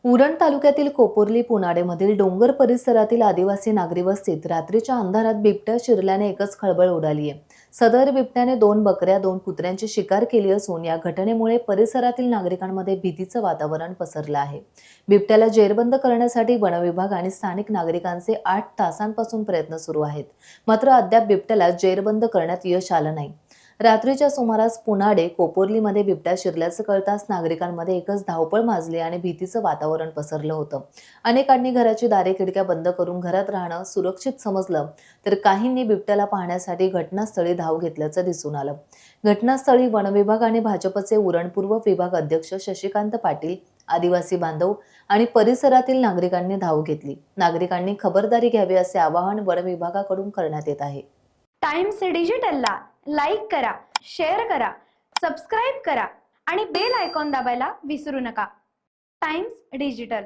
उरण तालुक्यातील कोपोर्ली पुनाडेमधील डोंगर परिसरातील आदिवासी नागरी वस्तीत रात्रीच्या अंधारात बिबट्या शिरल्याने एकच खळबळ उडाली आहे। सदर बिबट्याने 2 बकऱ्या 2 कुत्र्यांची शिकार केली असून या घटनेमुळे परिसरातील नागरिकांमध्ये भीतीचं वातावरण पसरलं आहे। बिबट्याला जेरबंद करण्यासाठी वनविभाग आणि स्थानिक नागरिकांचे 8 तासांपासून प्रयत्न सुरू आहेत, मात्र अद्याप बिबट्याला जेरबंद करण्यात यश आलं नाही। रात्रीच्या सुमारास पुनाडे कोपोर्लीमध्ये बिबट्या शिरल्याचं कळताच नागरिकांमध्ये एकच धावपळ माजली आणि भीतीचं वातावरण पसरलं होतं। अनेकांनी घराची दारे खिडक्या बंद करून घरात राहणं सुरक्षित समजलं, तर काहींनी बिबट्याला पाहण्यासाठी घटनास्थळी धाव घेतल्याचं दिसून आलं। घटनास्थळी वनविभाग आणि भाजपचे उरण पूर्व विभाग अध्यक्ष शशिकांत पाटील, आदिवासी बांधव आणि परिसरातील नागरिकांनी धाव घेतली। नागरिकांनी खबरदारी घ्यावी असे आवाहन वनविभागाकडून करण्यात येत आहे। टाइम्स डिजिटलला लाईक करा, शेअर करा, सबस्क्राईब करा आणि बेल आयकॉन दाबायला विसरू नका। Times digital.